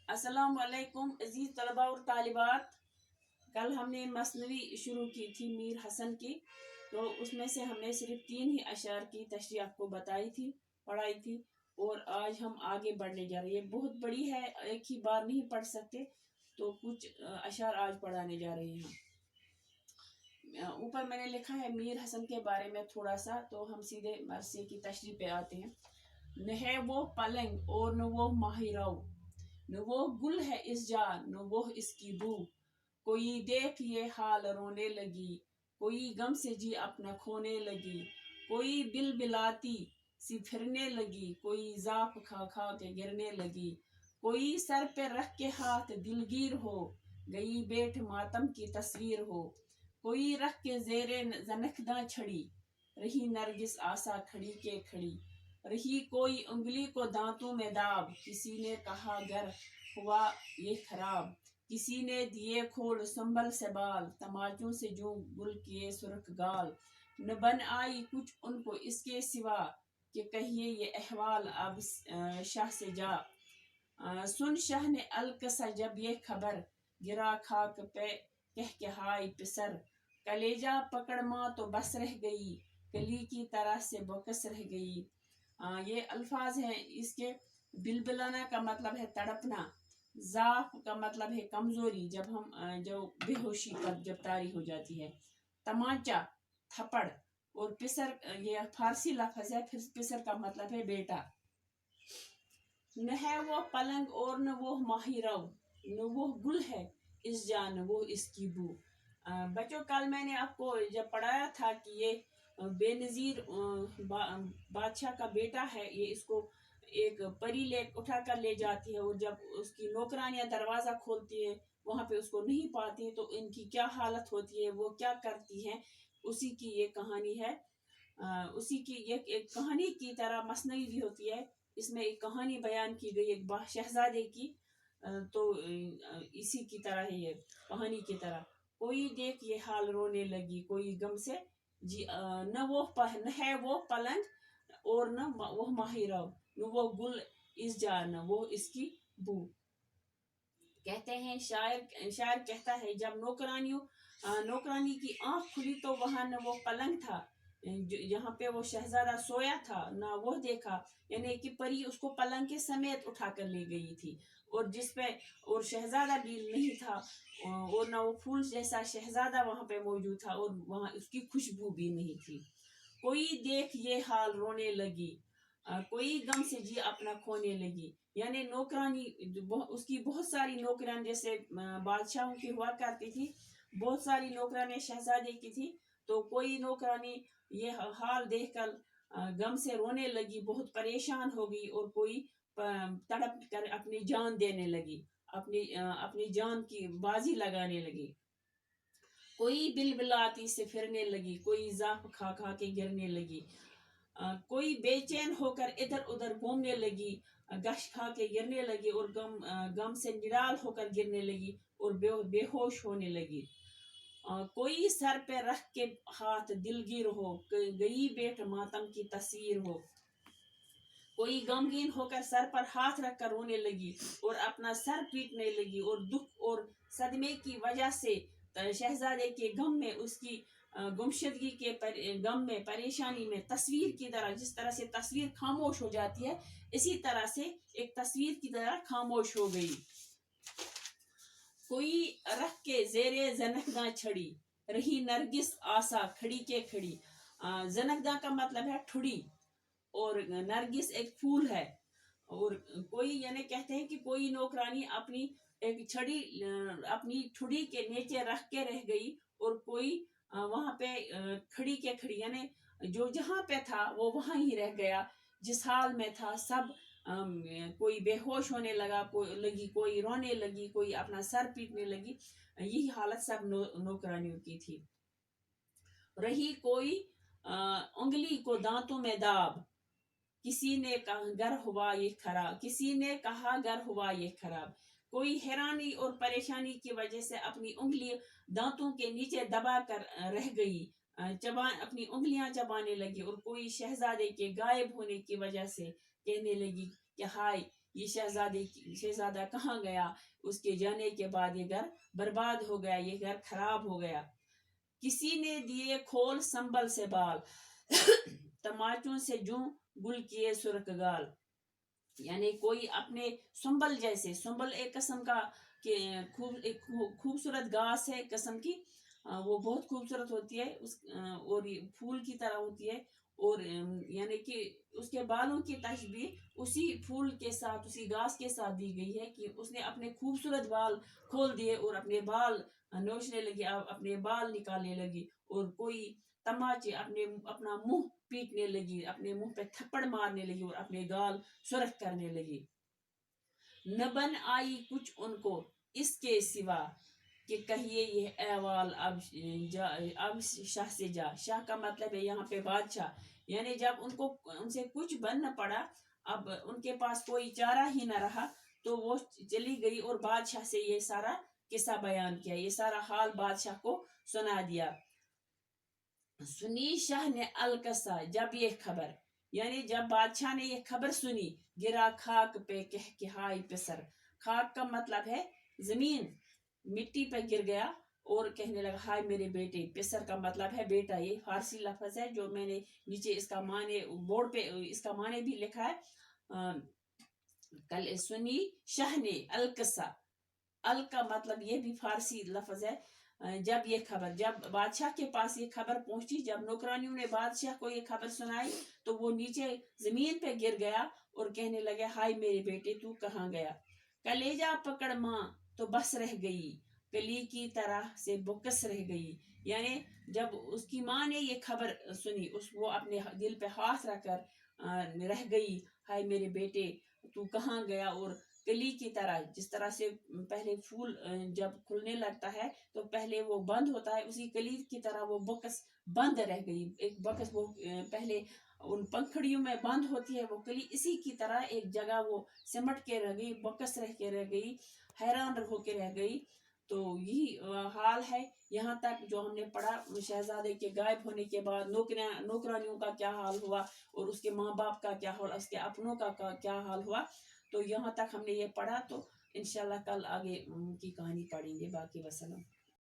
अस्सलाम वालेकुम अजीज तलबा और तालिबात। कल हमने मसनवी शुरू की थी मीर हसन की, तो उसमें से हमने सिर्फ 3 ही अशार की तशरीह आपको बताई थी, पढ़ाई थी। और आज हम आगे बढ़ने जा रहे हैं। बहुत बड़ी है, एक ही बार नहीं पढ़ सकते, तो कुछ अशार आज पढ़ाने जा रहे हैं। ऊपर मैंने लिखा है मीर हसन के बारे में थोड़ा सा, तो हम सीधे मरसे की तशरीह पे आते हैं। न है वो पलंग और न वो माहिराव, न वो गुल है इस जान न वो इसकी बू। कोई देख ये हाल रोने लगी, कोई गम से जी अपना खोने लगी। कोई बिल बिलाती सी फिरने लगी, कोई जाप खा खा के गिरने लगी। कोई सर पे रख के हाथ दिलगीर हो, गई बेट मातम की तस्वीर हो। कोई रख के जेरे जनखदा छड़ी, रही नरगिस आसा खड़ी के खड़ी। रही कोई उंगली को दांतों में दाब, किसी ने कहा गर हुआ ये खराब। किसी ने दिए खोल संभल से बाल, तमाचों से जो गुल किए सुर्ख गाल। न बन आई कुछ उनको इसके सिवा, कि कहिए ये अहवाल अब शाह से जा। सुन शाह ने अलकसा जब ये खबर, गिरा खाक पे कह के हाय पिसर। कलेजा पकड़ माँ तो बस रह गई, कली की तरह से बकस रह गई। ये अल्फाज हैं इसके। बिलबिलाना का मतलब है तड़पना। जाफ का मतलब है कमजोरी, जब हम जो बेहोशी पर जब तारी हो जाती है। तमाचा थप्पड़। और पिसर ये फारसी लफ्ज है, फिर पिसर का मतलब है बेटा। न है वो पलंग और न वो माहिरव, न वो गुल है इस जान वो इसकी बू। बच्चों, कल मैंने आपको जब पढ़ाया था कि ये बेनजीर बादशाह का बेटा है। ये इसको एक परी ले उठा कर ले जाती है, और जब उसकी नौकरानियां दरवाजा खोलती है, वहां पे उसको नहीं पाती, तो इनकी क्या हालत होती है, वो क्या करती हैं, उसी की ये कहानी है। उसी की एक कहानी की तरह मसनवी भी होती है। इसमें एक कहानी बयान की गई एक शहजादे की। तो इसी की तरह है ये, कहानी की तरह। कोई देख ये हाल रोने लगी, कोई गम से जी न न है वो पलंग और न वो माहिरव, न वो गुल इस जा न वो इसकी बू। कहते हैं शायर कहता है, जब नौकरानी की आंख खुली तो वहां न वो पलंग था यहाँ पे वो शहजादा सोया था, ना वो देखा। यानी कि परी उसको पलंग के समेत उठा कर ले गई थी, और जिसपे और शहजादा भी नहीं था, और ना वो फूल जैसा शहजादा वहां पे मौजूद था, और वहां उसकी खुशबू भी नहीं थी। कोई देख ये हाल रोने लगी, कोई गम से जी अपना खोने लगी। यानी नौकरानी उसकी बहुत सारी नौकरान जैसे बादशाहों की हुआ करती थी, बहुत सारी नौकरानी शहजादे की थी। तो कोई नौकरानी ये हाल देखकर गम से रोने लगी, बहुत परेशान हो गई, और कोई तड़प कर अपनी जान देने लगी, अपनी जान की बाजी लगाने लगी। कोई बिलबिलाती से फिरने लगी, कोई जाप खा खा के गिरने लगी। कोई बेचैन होकर इधर उधर घूमने लगी, गश खा के गिरने लगी, और गम से निराल होकर गिरने लगी, और बेहोश होने लगी। कोई सर पे रख के हाथ दिलगीर हो, गई बेट मातम की तस्वीर हो। कोई गमगीन होकर सर पर हाथ रखकर रोने लगी, और अपना सर पीटने लगी, और दुख और सदमे की वजह से शहजादे के गम में, उसकी गुमशदगी के गम में, परेशानी में, तस्वीर की तरह, जिस तरह से तस्वीर खामोश हो जाती है, इसी तरह से एक तस्वीर की तरह खामोश हो गई। कोई रख के जेरे जनकदा छड़ी, रही नरगिस आसा खड़ी के खड़ी। जनकदा का मतलब है ठुड़ी, और नरगिस एक फूल है। और कोई यानी कहते हैं कि कोई नौकरानी अपनी एक छड़ी अपनी ठुड़ी के नीचे रख के रह गई, और कोई वहां पे खड़ी के खड़ी, यानी जो जहां पे था वो वहां ही रह गया, जिस हाल में था। सब कोई बेहोश होने लगी, कोई रोने लगी, कोई अपना सर पीटने लगी। यही हालत सब नौकरानियों की थी। रही कोई उंगली को दांतों में दाब, किसी ने कहा गर हुआ ये खराब, किसी ने कहा गर हुआ ये खराब। कोई हैरानी और परेशानी की वजह से अपनी उंगली दांतों के नीचे दबा कर रह गई, अपनी उंगलियां चबाने लगी। और कोई शहजादे के गायब होने की वजह से कहने लगी कि हाय یہ شہزادہ کہاں گیا, اس کے جانے کے بعد یہ گھر برباد ہو گیا, یہ گھر خراب ہو گیا. کسی نے دیے کھول سنبل سے بال, تماچوں سے جوں گل کیے سرخ گال. یعنی کوئی اپنے سنبل جیسے, سنبل ایک قسم کا خوبصورت گھاس ہے ایک قسم کی, وہ بہت خوبصورت ہوتی ہے, اور پھول کی طرح ہوتی ہے, اور یعنی کہ اس کے بالوں کی تشبیہ اسی پھول کے ساتھ, اسی گھاس کے ساتھ دی گئی ہے کہ اس نے اپنے خوبصورت بال کھول دیے اور اپنے بال نوچنے لگی, اپنے بال نکالنے لگی, اور کوئی تماچے اپنا منہ پیٹنے لگی, اپنے منہ پہ تھپڑ مارنے لگی اور اپنے گال سرخ کرنے لگی. نہ بن آئی کچھ ان کو اس کے سوا کہ کہیے یہ احوال اب شاہ سے جا. شاہ کا مطلب ہے یہاں پہ بادشاہ, یعنی جب ان سے کچھ بن نہ پڑا, اب ان کے پاس کوئی چارہ ہی نہ رہا, تو وہ چلی گئی اور بادشاہ سے یہ سارا قصہ بیان کیا, یہ سارا حال بادشاہ کو سنا دیا. سنی شاہ نے القصہ جب یہ خبر, یعنی جب بادشاہ نے یہ خبر سنی, گرا خاک پہ کہ ہائے پسر. خاک کا مطلب ہے زمین, مٹی پہ گر گیا اور کہنے لگا ہائے میرے بیٹے. پسر کا مطلب ہے بیٹا. یہ فارسی لفظ ہے جو میں نے نیچے اس کا معنی بورڈ پہ اس کا معنی بھی لکھا ہے. کل سنی شاہ نے القصہ, ال کا مطلب یہ بھی فارسی لفظ ہے. جب یہ خبر, جب بادشاہ کے پاس یہ خبر پہنچی, جب نوکرانیوں نے بادشاہ کو یہ خبر سنائی, تو وہ نیچے زمین پہ گر گیا اور کہنے لگے ہائے میرے بیٹے تو کہاں گیا. کلیجا پکڑ ماں تو بس رہ گئی, کلی کی طرح سے بکس رہ گئی. یعنی جب اس کی ماں نے یہ خبر سنی, وہ اپنے دل پہ ہاتھ رکھ کر رہ گئی, ہائے میرے بیٹے تو کہاں گیا. اور کلی کی طرح, جس طرح سے پہلے پھول جب کھلنے لگتا ہے تو پہلے وہ بند ہوتا ہے, اسی کلی کی طرح وہ بکس بند رہ گئی. ایک بکس وہ پہلے ان پنکھڑیوں میں بند ہوتی ہے, وہ کلی اسی کی طرح ایک جگہ وہ سمٹ کے رہ گئی, بکس رہ کے رہ گئی, حیران ہو کے رہ گئی. تو یہی حال ہے یہاں تک جو ہم نے پڑھا. شہزادے کے غائب ہونے کے بعد نوکرانیوں کا کیا حال ہوا, اور اس کے ماں باپ کا کیا حال, اس کے اپنوں کا کیا حال ہوا. تو یہاں تک ہم نے یہ پڑھا, تو انشاءاللہ کل آگے کی کہانی پڑھیں گے. باقی وسلام.